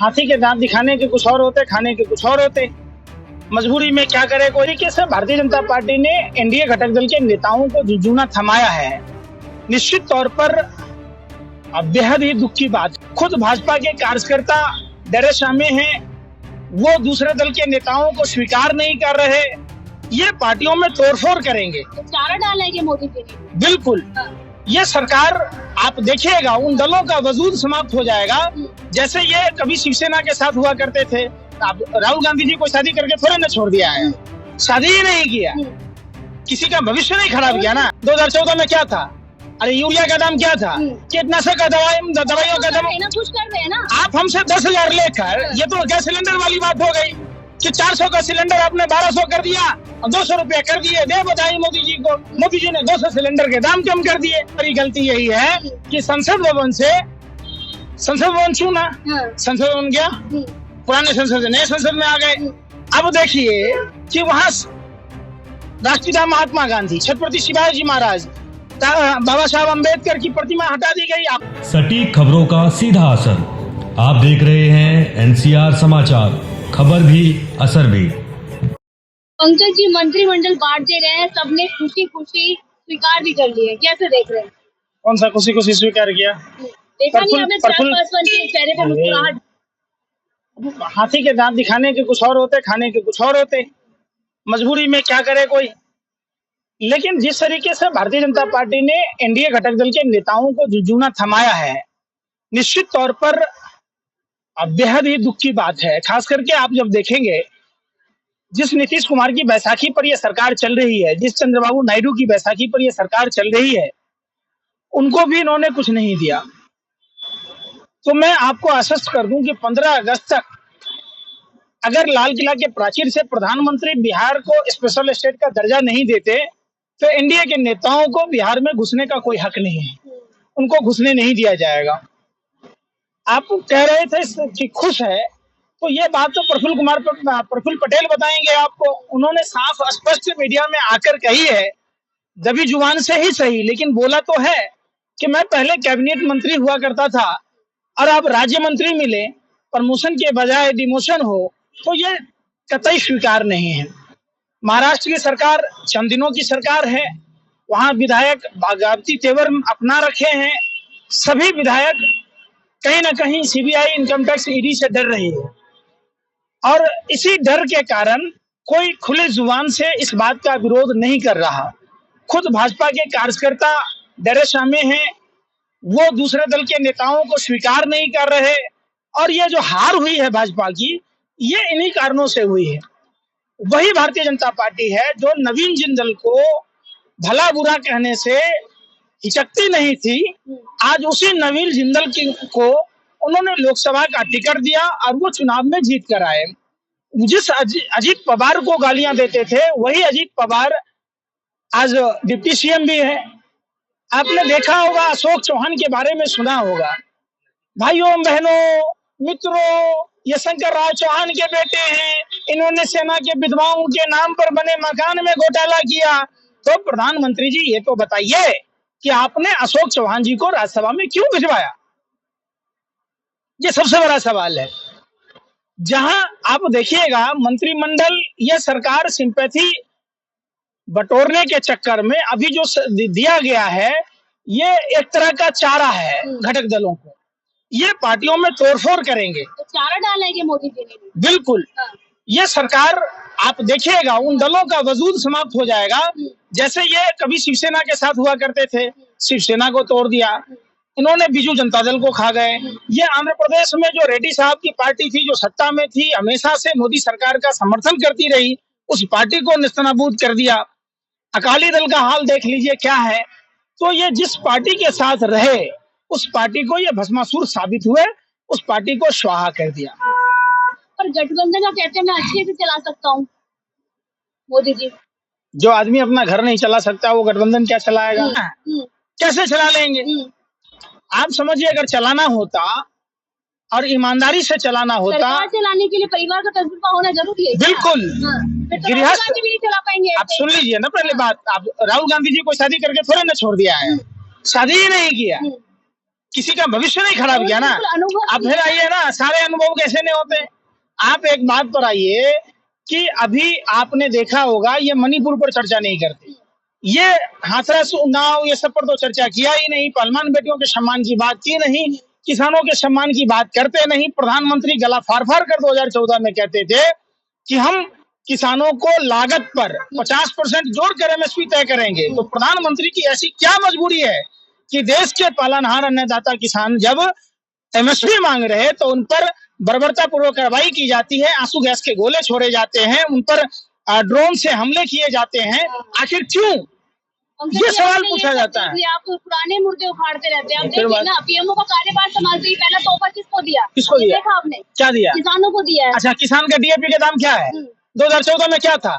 हाथी के दांत दिखाने के कुछ और होते, खाने के कुछ और होते। मजबूरी में क्या करे कोई। तरीके से भारतीय जनता पार्टी ने एनडीए घटक दल के नेताओं को झुंझुना थमाया है। निश्चित तौर पर बेहद ही दुख की बात। खुद भाजपा के कार्यकर्ता डरे में हैं, वो दूसरे दल के नेताओं को स्वीकार नहीं कर रहे। ये पार्टियों में तोड़फोड़ करेंगे। चारा डालेंगे मोदी जी ने। बिल्कुल। ये सरकार आप देखिएगा उन दलों का वजूद समाप्त हो जाएगा जैसे ये कभी शिवसेना के साथ हुआ करते थे। राहुल गांधी जी को शादी करके थोड़े न छोड़ दिया है, शादी ही नहीं किया, किसी का भविष्य नहीं खराब किया ना। 2014 में क्या था, अरे यूरिया का दाम क्या था, कीटनाशक का दवाइयों का दाम। कुछ कर रहे हैं ना आप हमसे 10,000 लेकर, ये तो गैस सिलेंडर वाली बात हो गई कि 400 का सिलेंडर आपने 1200 कर दिया और 200 रुपया कर दिए। दे बधाई मोदी जी को, मोदी जी ने 200 सिलेंडर के दाम कम कर दिए। मेरी गलती यही है कि संसद भवन चुना, संसद भवन गया, पुराने संसद से नए संसद में आ गए। अब देखिए कि वहाँ राष्ट्रपिता महात्मा गांधी, छत्रपति शिवाजी महाराज, बाबा साहब अम्बेडकर की प्रतिमा हटा दी गई। सटीक खबरों का सीधा असर। आप देख रहे हैं एनसीआर समाचार, खबर भी असर भी। पंकज जी मंत्रिमंडल बांट दे रहे हैं, सबने खुशी खुशी स्वीकार भी कर लिए, कैसे देख रहे हैं? कौन सा खुशी खुशी स्वीकार किया? देखा नहीं आपने चेयरपर्सन के चेहरे पर मुस्कुराहट। हाथी के दांत दिखाने के कुछ और होते, खाने के कुछ और होते। मजबूरी में क्या करे कोई। लेकिन जिस तरीके से भारतीय जनता पार्टी ने एनडीए घटक दल के नेताओं को झुंझुना थमाया है, निश्चित तौर पर बेहद ही दुख की बात है। खास करके आप जब देखेंगे जिस नीतीश कुमार की बैसाखी पर यह सरकार चल रही है, जिस चंद्रबाबू नायडू की बैसाखी पर यह सरकार चल रही है, उनको भी इन्होंने कुछ नहीं दिया। तो मैं आपको आश्वस्त कर दूं कि 15 अगस्त तक अगर लाल किला के प्राचीर से प्रधानमंत्री बिहार को स्पेशल स्टेट का दर्जा नहीं देते तो एनडीए के नेताओं को बिहार में घुसने का कोई हक नहीं है, उनको घुसने नहीं दिया जाएगा। आप कह रहे थे कि खुश है, तो ये बात तो प्रफुल्ल पटेल बताएंगे आपको। उन्होंने साफ स्पष्ट मीडिया में आकर कही है, दबी जुबान से ही सही, लेकिन बोला तो है कि मैं पहले कैबिनेट मंत्री हुआ करता था और अब राज्य मंत्री मिले, प्रमोशन के बजाय डिमोशन हो, तो ये कतई स्वीकार नहीं है। महाराष्ट्र की सरकार चंद दिनों की सरकार है, वहां विधायक बागावती तेवर अपना रखे हैं। सभी विधायक कहीं ना कहीं सीबीआई, इनकम टैक्स, ईडी से डर रही है और इसी डर के कारण कोई खुले जुबान से इस बात का विरोध नहीं कर रहा। खुद भाजपा के कार्यकर्ता डरे में हैं, वो दूसरे दल के नेताओं को स्वीकार नहीं कर रहे। और ये जो हार हुई है भाजपा की, ये इन्हीं कारणों से हुई है। वही भारतीय जनता पार्टी है जो नवीन जिंदल को भला बुरा कहने से हिचकती नहीं थी, आज उसी नवीन जिंदल को उन्होंने लोकसभा का टिकट दिया और वो चुनाव में जीत कर आए। जिस अजीत पवार को गालियां देते थे, वही अजीत पवार आज डिप्टी सीएम भी है। आपने देखा होगा, अशोक चौहान के बारे में सुना होगा। भाइयों बहनों मित्रों, ये शंकर राव चौहान के बेटे हैं, इन्होंने सेना के विधवाओं के नाम पर बने मकान में घोटाला किया। तो प्रधानमंत्री जी ये तो बताइए कि आपने अशोक चौहान जी को राज्यसभा में क्यों भिजवाया? ये सबसे बड़ा सवाल है। जहां आप देखिएगा मंत्रिमंडल, यह सरकार सिंपैथी बटोरने के चक्कर में अभी जो दिया गया है, ये एक तरह का चारा है घटक दलों को। ये पार्टियों में तोड़फोड़ करेंगे। तो चारा डालेंगे मोदी जी ने। बिल्कुल। ये सरकार आप देखिएगा उन दलों का वजूद समाप्त हो जाएगा जैसे ये कभी शिवसेना के साथ हुआ करते थे। शिवसेना को तोड़ दिया, इन्होंने बीजू जनता दल को खा गए। ये आंध्र प्रदेश में जो रेड्डी साहब की पार्टी थी, जो सत्ता में थी, हमेशा से मोदी सरकार का समर्थन करती रही, उस पार्टी को नेस्तनाबूद कर दिया। अकाली दल का हाल देख लीजिए क्या है। तो ये जिस पार्टी के साथ रहे, उस पार्टी को ये भस्मासुर साबित हुए, उस पार्टी को स्वाहा कर दिया। पर गठबंधन का कहते हैं मैं अच्छे से चला सकता हूँ मोदी जी। जो आदमी अपना घर नहीं चला सकता वो गठबंधन क्या चलाएगा? कैसे चला लेंगे? आप समझिए, अगर चलाना होता और ईमानदारी से चलाना होता, सरकार चलाने के लिए परिवार का तजुर्बा होना जरूरी है। बिल्कुल। गृहस्थ भी नहीं चला पाएंगे। आप सुन लीजिए ना, पहले बात, आप राहुल गांधी जी को शादी करके थोड़े न छोड़ दिया है, शादी ही नहीं किया, किसी का भविष्य नहीं खराब किया ना। बिल्कुल अनुभव अब फिर आइए ना, सारे अनुभव कैसे नहीं होते। आप एक बात पर आइए कि अभी आपने देखा होगा, ये मणिपुर पर चर्चा नहीं करते, ये हाथरस उन्नाव ये सब पर तो चर्चा किया ही नहीं, पहलवान बेटियों के सम्मान की बात की नहीं, किसानों के सम्मान की बात करते नहीं। प्रधानमंत्री गला फाड़ फाड़ कर 2014 में कहते थे कि हम किसानों को लागत पर 50% जोड़ कर एमएसपी तय करेंगे। तो प्रधानमंत्री की ऐसी क्या मजबूरी है कि देश के पालनहार अन्नदाता किसान जब एमएसपी मांग रहे हैं तो उन पर बर्बरता पूर्वक कार्रवाई की जाती है, आंसू गैस के गोले छोड़े जाते हैं, उन पर ड्रोन से हमले किए जाते हैं। आखिर क्यों, ये सवाल पूछा जाता है। आप तो पुराने मुर्दे उखाड़ते रहते हैं। आप फिर देखिए ना, पीएमओ का कार्यभार संभालते ही पहला तोहफा किसको दिया? किसको दिया? देखा आपने? क्या दिया? किसानों को दिया है। अच्छा, किसान का डीएपी का दाम क्या है? 2014 में क्या था?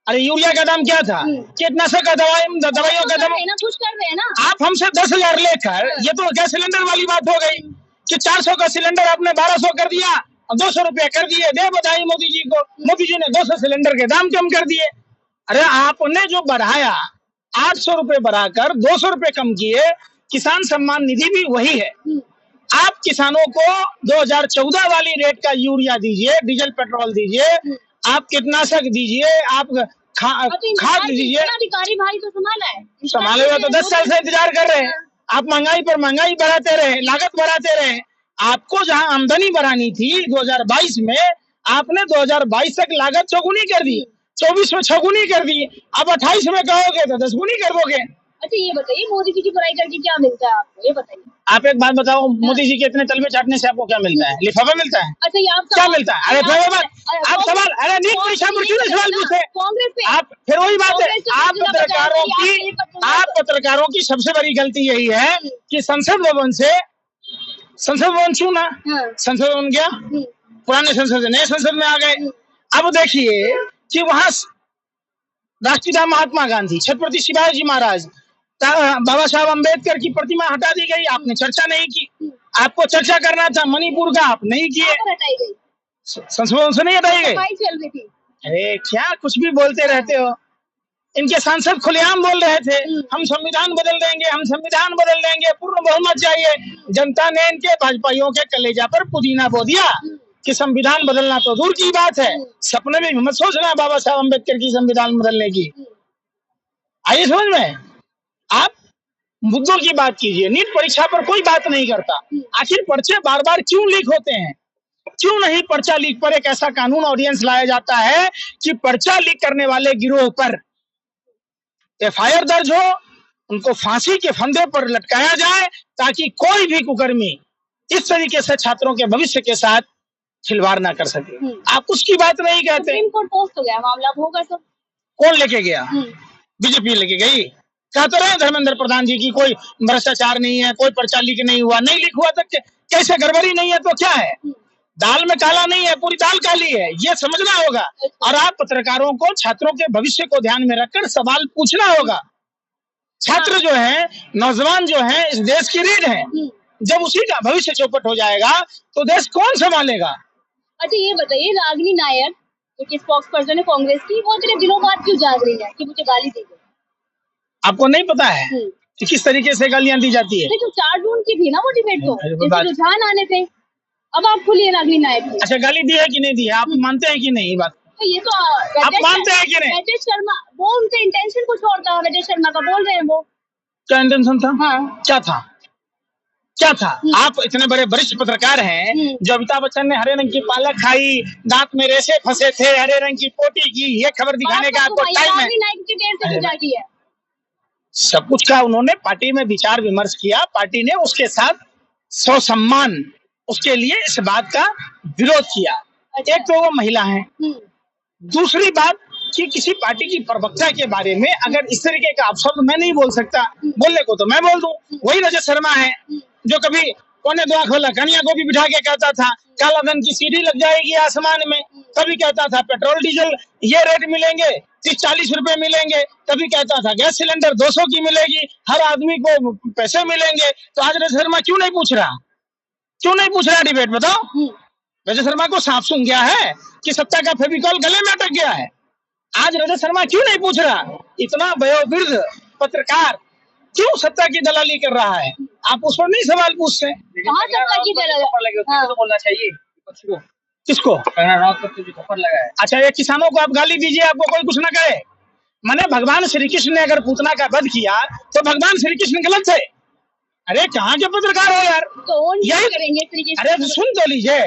अरे यूरिया का दाम क्या था? कीटनाशक का दवाइयों का दाम, कुछ कर रहे हैं ना आप हमसे 10,000 लेकर, ये तो गैस सिलेंडर वाली बात हो गई कि 400 का सिलेंडर आपने 1200 कर दिया और 200 रुपया कर दिए। दे बधाई मोदी जी को, मोदी जी ने 200 सिलेंडर के दाम कम कर दिए। अरे आपने जो बढ़ाया 800 रुपए बढ़ाकर 200 रुपए कम किए, किसान सम्मान निधि भी वही है। आप किसानों को 2014 वाली रेट का यूरिया दीजिए, डीजल पेट्रोल दीजिए, आप कीटनाशक दीजिए, आप खाद दीजिए। अधिकारी भाई तो संभाला है, संभाले हुए तो 10 साल से इंतजार कर रहे हैं। आप महंगाई पर महंगाई बढ़ाते रहे, लागत बढ़ाते रहे। आपको जहां आमदनी बढ़ानी थी 2022 में, आपने 2022 तक लागत चौगुनी कर दी, 24 में 6 गुनी कर दी, अब 28 में कहोगे तो 10 गुनी कर दोगे। अच्छा ये बताइए, मोदी जी की बुराई करके क्या मिलता है आपको, ये बताइए। आप एक बात बताओ, मोदी जी के इतने तलवे चाटने से आपको क्या मिलता है? लिफाफा मिलता है? अच्छा ये आप क्या मिलता है? अरे आप सवाल, अरे नीट परीक्षा पर क्यों सवाल पूछते? कांग्रेस पे आप फिर वही बात है, आप पत्रकारों की सबसे बड़ी गलती यही है कि संसद भवन चुना, संसद भवन गया, पुराने संसद से नए संसद में आ गए। अब देखिए कि वहां राष्ट्रपिता महात्मा गांधी, छत्रपति शिवाजी महाराज, बाबा साहब अम्बेडकर की प्रतिमा हटा दी गई, आपने चर्चा नहीं की। आपको चर्चा करना था मणिपुर का, आप नहीं किए। संसद से नहीं हटाई गई। चल रही थी। अरे क्या कुछ भी बोलते रहते हो। इनके सांसद खुलेआम बोल रहे थे, हम संविधान बदल देंगे, हम संविधान बदल देंगे, पूर्ण बहुमत चाहिए। जनता ने इनके भाजपाइयों के कलेजा पर पुदीना बो दिया कि संविधान बदलना तो दूर की बात है, सपने में मत सोचना बाबा साहब अम्बेडकर की संविधान बदलने की। आइए समझ में, आप मुद्दों की बात कीजिए। नीट परीक्षा पर कोई बात नहीं करता। आखिर पर्चे बार बार क्यों लीक होते हैं? क्यों नहीं पर्चा लीक पर एक ऐसा कानून ऑर्डिनेंस लाया जाता है कि पर्चा लीक करने वाले गिरोह पर एफआईआर दर्ज हो, उनको फांसी के फंदे पर लटकाया जाए, ताकि कोई भी कुकर्मी इस तरीके से छात्रों के भविष्य के साथ खिलवाड़ ना कर सके। आप उसकी बात नहीं कहते। सुप्रीम कोर्ट पोस्ट हो गया, मामला होगा तो कौन लेके गया? बीजेपी लेके गई। कहते रहे धर्मेंद्र प्रधान जी की कोई भ्रष्टाचार नहीं है, कोई पर्चा लीक नहीं हुआ। नहीं लीक हुआ तो कैसे? गड़बड़ी नहीं है तो क्या है? दाल में काला नहीं है, पूरी दाल काली है, ये समझना होगा। और आप पत्रकारों को छात्रों के भविष्य को ध्यान में रखकर सवाल पूछना होगा। छात्र जो है, नौजवान जो है, इस देश की रीढ़ है। जब उसी का भविष्य चौपट हो जाएगा तो देश कौन संभालेगा? अच्छा ये बताइए, रागिनी नायर जो कि स्पोक्स पर्सन है कांग्रेस की, वो इतने दिनों बाद क्यों जाग रही है कि मुझे गाली दी गई? आपको नहीं पता है कि किस तरीके से गालियां दी जाती है? जो 4 जून की थी ना वो डिबेट, तो रुझान आने थे। अब आप खुलिए रागिनी नायर की। अच्छा, गाली दी है कि नहीं दी है? आप मानते हैं कि नहीं? बात तो ये तो आप मानते हैं कि नहीं? राजेश शर्मा, वो उनके इंटेंशन कुछ और था। राजेश शर्मा का बोल रहे हैं वो, क्या इंटेंशन था? हाँ। क्या था? आप इतने बड़े वरिष्ठ पत्रकार हैं, जो अमिताभ बच्चन ने हरे रंग की पालक खाई, दांत में रेशे फंसे थे, हरे रंग की पोटी की, ये खबर दिखाने का आपको टाइम है? सब कुछ का उन्होंने पार्टी में विचार विमर्श किया, पार्टी ने उसके साथ स्वसम्मान, उसके लिए इस बात का विरोध किया। एक तो वो महिला है, दूसरी बात कि किसी पार्टी की प्रवक्ता के बारे में अगर इस तरीके का अपशब्द मैं नहीं बोल सकता, बोलने को तो मैं बोल दूं। वही रजत शर्मा है जो कभी पौने 2 आंख वाला कन्या को भी बिठा के कहता था काला धन की सीढ़ी लग जाएगी आसमान में, कभी कहता था पेट्रोल डीजल ये रेट मिलेंगे 30-40 रुपए मिलेंगे, कभी कहता था गैस सिलेंडर 200 की मिलेगी, हर आदमी को पैसे मिलेंगे। तो आज रजत शर्मा क्यों नहीं पूछ रहा डिबेट? बताओ, रजत शर्मा को सांप सूंघ गया है कि सत्ता का फेविकॉल गले में अटक गया है? आज रजत शर्मा क्यों नहीं पूछ रहा? इतना वयोवृद्ध पत्रकार क्यों सत्ता की दलाली कर रहा है? आप उस पर नहीं सवाल पूछते। कहाँ सत्ता की तरह हाँ। तो बोलना चाहिए विपक्ष को। किसको? कंगना राउत को जो थप्पड़ लगा है। अच्छा, ये किसानों को आप गाली दीजिए, आपको कोई कुछ ना कहे। माने भगवान श्री कृष्ण ने अगर पूतना का वध किया तो भगवान श्री कृष्ण गलत थे? अरे कहाँ के पत्रकार हो यार, तो और क्या यही करेंगे श्री कृष्ण? अरे सुन तो लीजिए,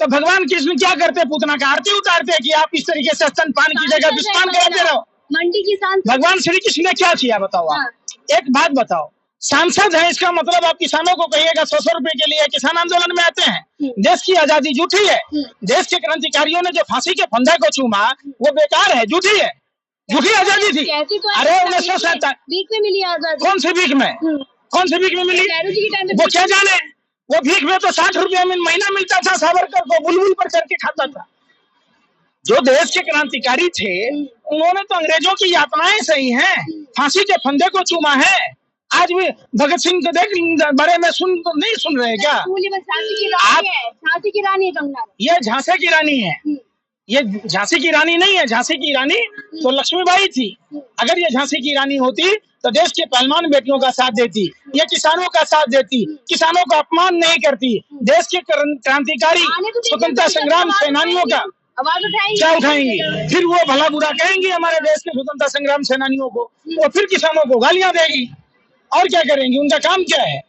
तो भगवान कृष्ण क्या करते? पूतना का आरती उतारते कि आप इस तरीके से स्तनपान की जगह विस्तान कराते रहो। मंडी की सांसद भगवान श्री कृष्ण ने क्या किया बताओ आप? एक बात बताओ, सांसद है इसका मतलब आप किसानों को कहिएगा 100 रुपए के लिए किसान आंदोलन में आते हैं? देश की आजादी झूठी है। देश के क्रांतिकारियों ने जो फांसी के फंदे को चूमा वो बेकार है, झूठी है, झूठी आजादी थी। कैसी तो अरे 1947 बीच में मिली आजादी। कौन सी भीख में, कौन सी भीख में मिली? नेहरू जी के टाइम वो क्या जाने, वो भीख में तो 60 रुपया में महीना मिलता था। सावरकर को बुलबुल पर चढ़ के खाता था। जो देश के क्रांतिकारी थे उन्होंने तो अंग्रेजों की यातनाएं सही हैं, फांसी के फंदे को चूमा है। आज भी भगत सिंह को देख बारे में नहीं सुन रहे क्या? झांसी की रानी है, झांसी की रानी है कंगना। ये झांसी की रानी है, ये झांसी की रानी नहीं है। झांसी की रानी तो लक्ष्मीबाई थी। अगर ये झांसी की रानी होती तो देश के पहलवान बेटियों का साथ देती, ये किसानों का साथ देती, किसानों का अपमान नहीं करती। देश के क्रांतिकारी स्वतंत्रता संग्राम सेनानियों का आवाज क्या उठाएंगी? फिर वो भला बुरा कहेंगी हमारे देश के स्वतंत्रता संग्राम सेनानियों को, वो फिर किसानों को गालियां देगी। और क्या करेंगी? उनका काम क्या है?